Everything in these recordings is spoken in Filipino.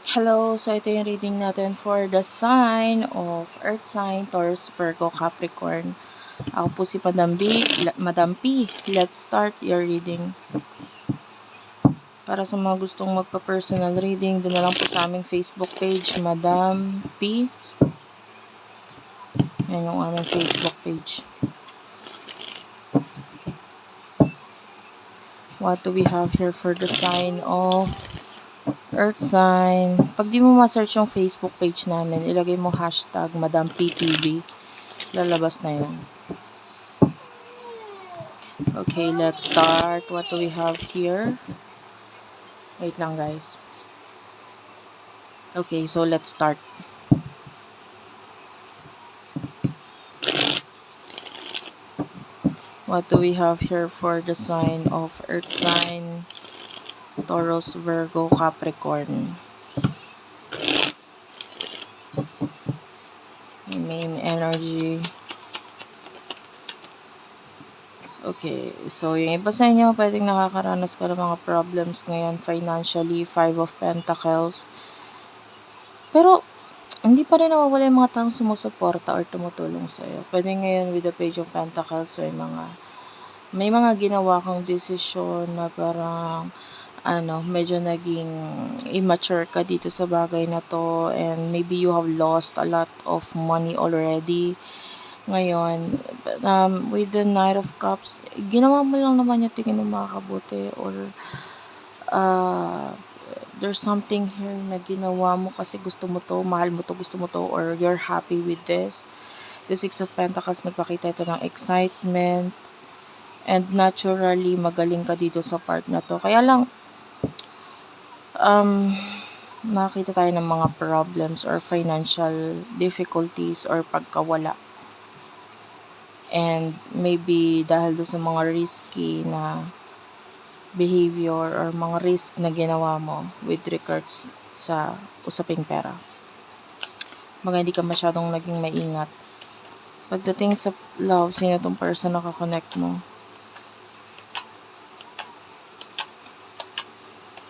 Hello, so ito yung reading natin for the sign of Earth sign, Taurus, Virgo, Capricorn. Ako po si Madam P. Let's start your reading. Para sa mga gustong magpa-personal reading, doon na lang po sa aming Facebook page, Madam P. Yan yung aming Facebook page. What do we have here for the sign of Earth sign? Pag di mo ma-search yung Facebook page namin, ilagay mo hashtag Madam PTV. Lalabas na yun. Okay, let's start. What do we have here? Wait lang, guys. Okay, so let's start. What do we have here for the sign of Earth sign, Taurus, Virgo, Capricorn? Main energy. Okay, so yung iba sa inyo, pwedeng nakakaranas ka ng mga problems ngayon financially, 5 of Pentacles. Pero, hindi pa rin nawawala yung mga taong sumusuporta or tumutulong sa'yo. Pwede ngayon with the Page of Pentacles, so may mga ginawa kang desisyon na parang medyo naging immature ka dito sa bagay na to, and maybe you have lost a lot of money already. Ngayon, with the Knight of Cups, ginawa mo lang naman yung tingin mo makakabuti, or there's something here na ginawa mo kasi gusto mo to, mahal mo to, gusto mo to, or you're happy with this. The Six of Pentacles, nagpakita ito ng excitement, and naturally, magaling ka dito sa part na to. Kaya lang, nakita tayo ng mga problems or financial difficulties or pagkawala. And maybe dahil doon sa mga risky na behavior or mga risk na ginawa mo with regards sa usaping pera. Mga hindi ka masyadong naging maingat. Pagdating sa love, sino tong person na kakonect mo?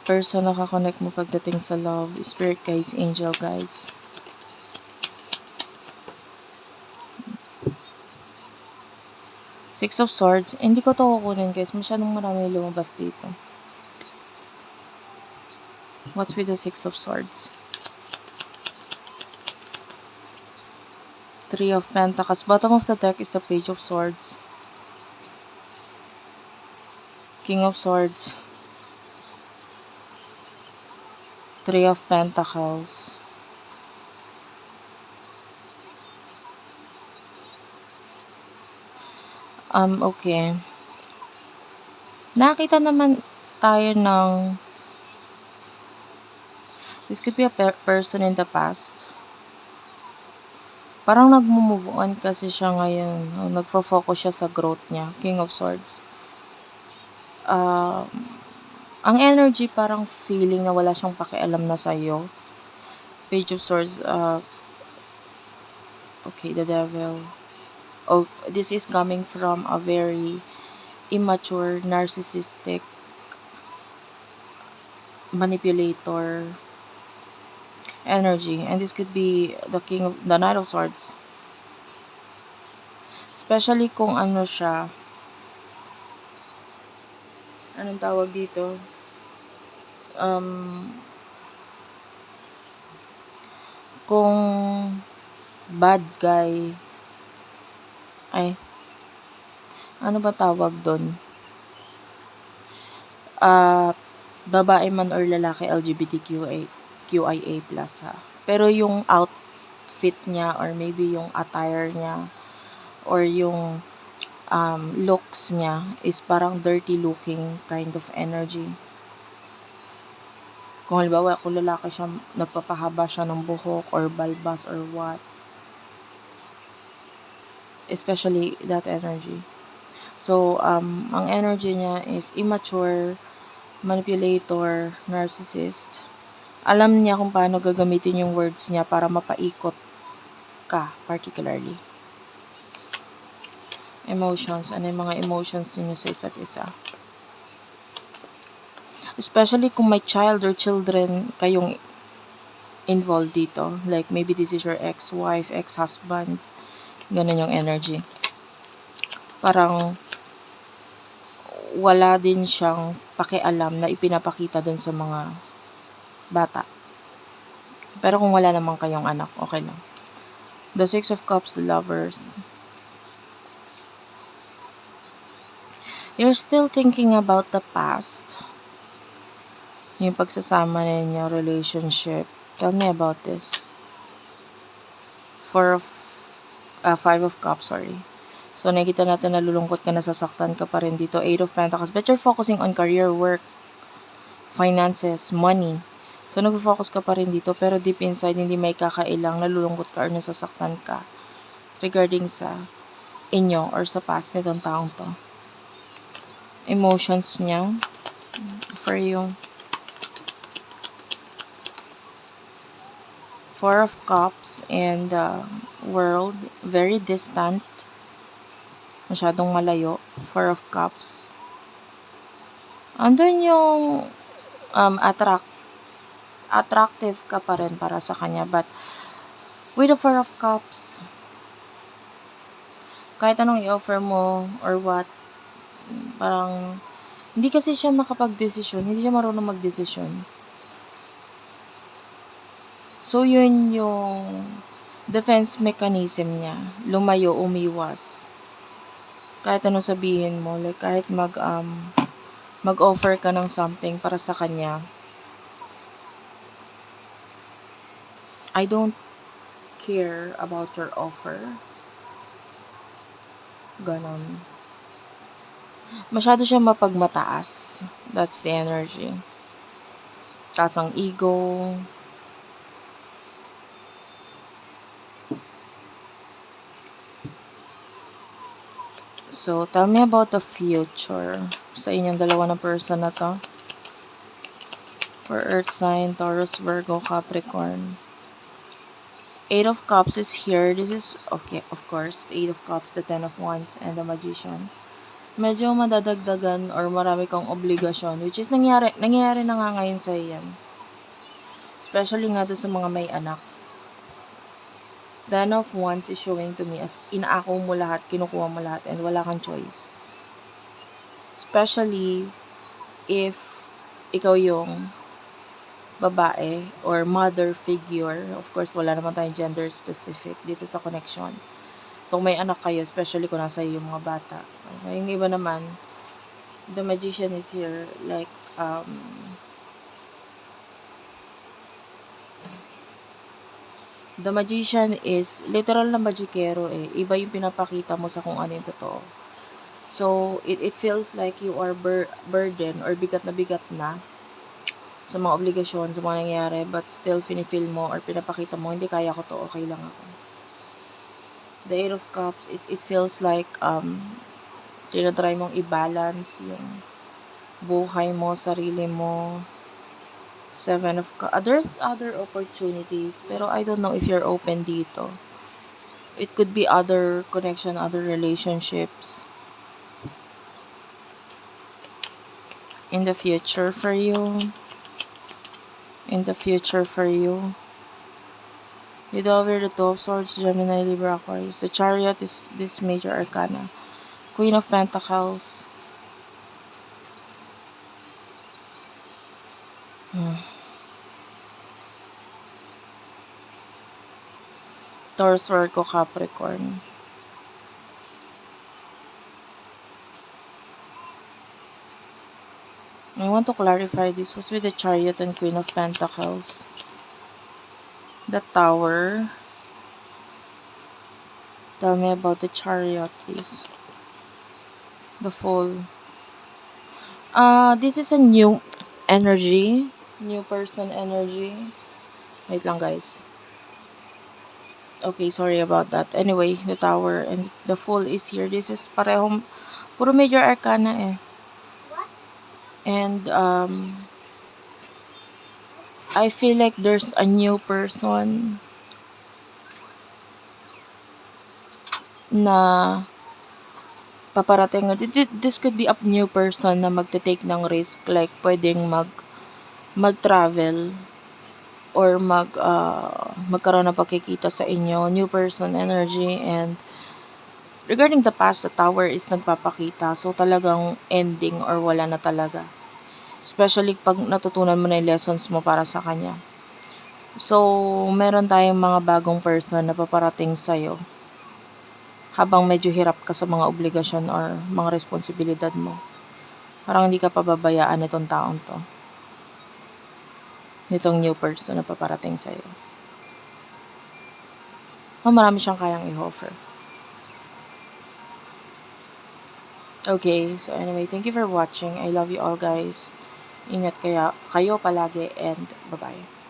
Person na kakonect mo pagdating sa love, spirit guides, angel guides. Six of Swords. Hindi ko to kukunin, guys. Masyadong marami lumabas dito. What's with the Six of Swords? Three of Pentacles. Bottom of the deck is the Page of Swords. King of Swords. Three of Pentacles. Okay. Nakita naman tayo ng this could be a person in the past. Parang nag-move on kasi siya ngayon. Nagfo-focus siya sa growth niya. King of Swords. Ang energy parang feeling na wala siyang pakialam na sa'yo. Page of Swords. Okay, the Devil. Oh, this is coming from a very immature, narcissistic, manipulator energy, and this could be the Knight of Swords. Especially kung siya, anong tawag dito? Kung bad guy, ay, ano ba tawag doon? Babae man or lalaki, QIA plus ha. Pero yung outfit niya or maybe yung attire niya or yung looks niya is parang dirty looking kind of energy. Kung halimbawa, kung lalaki siya, nagpapahaba siya ng buhok or balbas or what. Especially that energy. So, ang energy niya is immature, manipulator, narcissist. Alam niya kung paano gagamitin yung words niya para mapaikot ka, particularly. Emotions. Ano yung mga emotions niyo sa isa't isa? Especially kung may child or children kayong involved dito. Like, maybe this is your ex-wife, ex-husband. Ganun yung energy. Parang wala din siyang pakialam na ipinapakita dun sa mga bata. Pero kung wala naman kayong anak, okay lang. The Six of Cups, the Lovers. You're still thinking about the past. Yung pagsasama ninyo, relationship. Tell me about this. Five of Cups, sorry. So, nakikita natin nalulungkot ka, nasasaktan ka pa rin dito. Eight of Pentacles. But you're focusing on career, work, finances, money. So, nag-focus ka pa rin dito. Pero deep inside, hindi may kakailang nalulungkot ka or nasasaktan ka regarding sa inyo or sa past nitong taong to. Emotions niya for you. Four of Cups and World. Very distant. Masyadong malayo. Four of Cups. Andun yung attractive ka pa rin para sa kanya. But with the Four of Cups, kahit anong i-offer mo or what, parang hindi kasi siya makapag-desisyon. Hindi siya marunong mag-desisyon. So, yun yung defense mechanism niya. Lumayo, umiwas. Kahit anong sabihin mo, like kahit mag-offer ka ng something para sa kanya, I don't care about your offer. Ganon. Masyado siya mapagmataas. That's the energy. Taas ang ego. So, tell me about the future sa inyong dalawa na person na to. For Earth sign, Taurus, Virgo, Capricorn. Eight of Cups is here. This is, okay, of course, the Eight of Cups, the Ten of Wands, and the Magician. Medyo madadagdagan or marami kang obligasyon, which is nangyari na nga ngayon sa iyan. Especially nga doon sa mga may anak. Ten of Wands is showing to me as inaako mo lahat, kinukuha mo lahat, and wala kang choice. Especially if ikaw yung babae or mother figure. Of course, wala naman tayong gender specific dito sa connection. So, may anak kayo, especially kung nasa yung mga bata. Yung iba naman, the Magician is here, like, the Magician is literal na magikero eh. Iba yung pinapakita mo sa kung ano yung totoo. So, it feels like you are burden or bigat na sa mga obligasyon, sa mga nangyayari, but still finifeel mo or pinapakita mo, hindi kaya ko to, okay lang ako. The Eight of Cups, it feels like tinatry mong i-balance yung buhay mo, sarili mo. Seven of Cups. There's other opportunities, pero I don't know if you're open dito. It could be other connection, other relationships in the future for you. In the future for you. You over the Two of Swords, Gemini, Libra, Aquarius. The Chariot is this major arcana. Queen of Pentacles. Taurus, Virgo, Capricorn. I want to clarify this. What's with the Chariot and Queen of Pentacles? The Tower. Tell me about the Chariot, please. The Fool. This is a new energy. New person energy. Wait lang, guys. Okay, sorry about that. Anyway, the Tower and the Fool is here. This is parehong puro major arcana eh. And I feel like there's a new person na paparating. This could be a new person na magte-take ng risk, like pwedeng mag-travel or magkaroon ng pagkikita sa inyo, new person energy. And regarding the past, the Tower is nagpapakita. So talagang ending or wala na talaga. Especially pag natutunan mo na yung lessons mo para sa kanya. So, meron tayong mga bagong person na paparating sa'yo habang medyo hirap ka sa mga obligasyon or mga responsibilidad mo. Parang hindi ka pababayaan nitong taong to. Nitong new person na paparating sa'yo. Marami siyang kayang i-offer. Okay, so anyway, thank you for watching. I love you all, guys. Ingat kayo palagi and bye-bye.